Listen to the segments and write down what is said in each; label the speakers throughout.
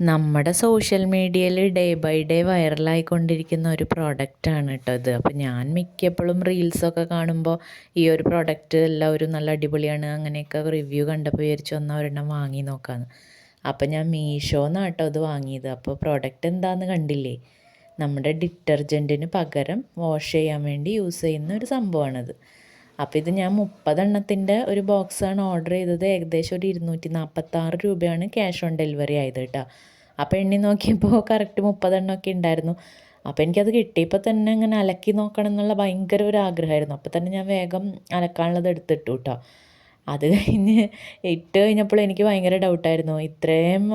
Speaker 1: നമ്മുടെ സോഷ്യൽ മീഡിയയിൽ day by day വൈറലായിക്കൊണ്ടിരിക്കുന്ന ഒരു പ്രോഡക്റ്റാണ് കേട്ടോ ഇത്. അപ്പോൾ ഞാൻ മിക്കപ്പോഴും റീൽസൊക്കെ കാണുമ്പോൾ ഈ ഒരു പ്രോഡക്റ്റ് എല്ലാവരും നല്ല അടിപൊളിയാണ് അങ്ങനെയൊക്കെ റിവ്യൂ കണ്ടപ്പോൾ വിചാരിച്ചു വന്നാൽ ഒരെണ്ണം വാങ്ങി നോക്കാമെന്ന്. അപ്പോൾ ഞാൻ മീഷോന്നാണ് കേട്ടോ ഇത് വാങ്ങിയത്. അപ്പോൾ പ്രോഡക്റ്റ് എന്താണെന്ന് കണ്ടില്ലേ, നമ്മുടെ ഡിറ്റർജൻറ്റിന് പകരം വാഷ് ചെയ്യാൻ വേണ്ടി യൂസ് ചെയ്യുന്ന ഒരു സംഭവമാണിത്. അപ്പോൾ ഇത് ഞാൻ 30 എണ്ണത്തിൻ്റെ ഒരു ബോക്സാണ് ഓർഡർ ചെയ്തത്. ഏകദേശം ഒരു 246 രൂപയാണ് ക്യാഷ് ഓൺ ഡെലിവറി ആയത് കേട്ടോ. അപ്പോൾ എണ്ണി നോക്കിയപ്പോൾ കറക്റ്റ് 30 എണ്ണമൊക്കെ ഉണ്ടായിരുന്നു. അപ്പോൾ എനിക്കത് കിട്ടിയപ്പോൾ തന്നെ ഇങ്ങനെ അലക്കി നോക്കണം എന്നുള്ള ഭയങ്കര ഒരു ആഗ്രഹമായിരുന്നു. അപ്പോൾ തന്നെ ഞാൻ വേഗം അലക്കാനുള്ളത് എടുത്തിട്ടു കേട്ടോ. അത് കഴിഞ്ഞ് ഇട്ട് കഴിഞ്ഞപ്പോൾ എനിക്ക് ഭയങ്കര ഡൗട്ടായിരുന്നു, ഇത്രയും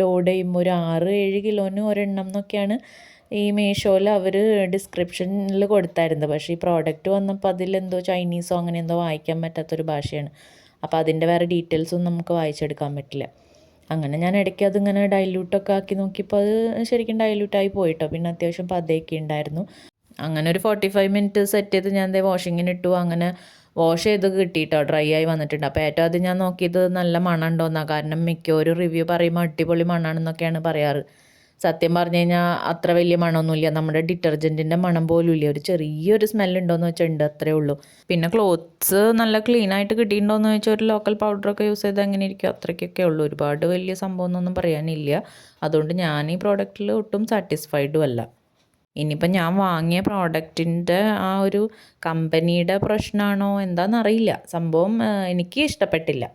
Speaker 1: ലോഡ് ചെയ്യുമ്പോൾ ഒരു 6-7 കിലോന് ഒരെണ്ണം എന്നൊക്കെയാണ് ഈ മീഷോയിൽ അവർ ഡിസ്ക്രിപ്ഷനിൽ കൊടുത്തായിരുന്നത്. പക്ഷേ ഈ പ്രോഡക്റ്റ് വന്നപ്പോൾ അതിലെന്തോ ചൈനീസോ അങ്ങനെ എന്തോ വായിക്കാൻ പറ്റാത്തൊരു ഭാഷയാണ്. അപ്പോൾ അതിൻ്റെ വേറെ ഡീറ്റെയിൽസൊന്നും നമുക്ക് വായിച്ചെടുക്കാൻ പറ്റില്ല. അങ്ങനെ ഞാൻ ഇടയ്ക്ക് അതിങ്ങനെ ഡൈല്യൂട്ടൊക്കെ ആക്കി നോക്കിയപ്പോൾ അത് ശരിക്കും ഡൈല്യൂട്ടായി പോയിട്ടോ. പിന്നെ അത്യാവശ്യം പതയൊക്കെ ഉണ്ടായിരുന്നു. അങ്ങനെ ഒരു 45 മിനിറ്റ് സെറ്റ് ചെയ്ത് ഞാൻ വാഷിങ്ങിന് ഇട്ടു. അങ്ങനെ വാഷ് ചെയ്ത് കിട്ടിയിട്ടോ, ഡ്രൈ ആയി വന്നിട്ടുണ്ട്. അപ്പോൾ ഏറ്റവും ആദ്യം ഞാൻ നോക്കിയത് നല്ല മണം ഉണ്ടോയെന്നാണ്. കാരണം മിക്കവരും റിവ്യൂ പറയുമ്പോൾ അടിപൊളി മണമാണെന്നൊക്കെയാണ് പറയാറ്. സത്യം പറഞ്ഞു കഴിഞ്ഞാൽ അത്ര വലിയ മണമൊന്നുമില്ല. നമ്മുടെ ഡിറ്റർജൻറ്റിൻ്റെ മണം പോലും ഇല്ല. ഒരു ചെറിയൊരു സ്മെല്ലുണ്ടോയെന്ന് വെച്ചാൽ ഉണ്ട്, അത്രേ ഉള്ളൂ. പിന്നെ ക്ലോത്ത്സ് നല്ല ക്ലീനായിട്ട് കിട്ടിയിട്ടുണ്ടോയെന്ന് ചോദിച്ചാൽ ഒരു ലോക്കൽ പൗഡറൊക്കെ യൂസ് ചെയ്ത് അങ്ങനെ ഇരിക്കും, അത്രയ്ക്കൊക്കെ ഉള്ളൂ. ഒരുപാട് വലിയ സംഭവമൊന്നും പറയാനില്ല. അതുകൊണ്ട് ഞാൻ ഈ പ്രോഡക്റ്റിൽ ഒട്ടും സാറ്റിസ്ഫൈഡും അല്ല. ഇനിയിപ്പം ഞാൻ വാങ്ങിയ പ്രോഡക്റ്റിൻ്റെ ആ ഒരു കമ്പനിയുടെ പ്രശ്നമാണോ എന്താണെന്നറിയില്ല. സംഭവം എനിക്ക് ഇഷ്ടപ്പെട്ടില്ല.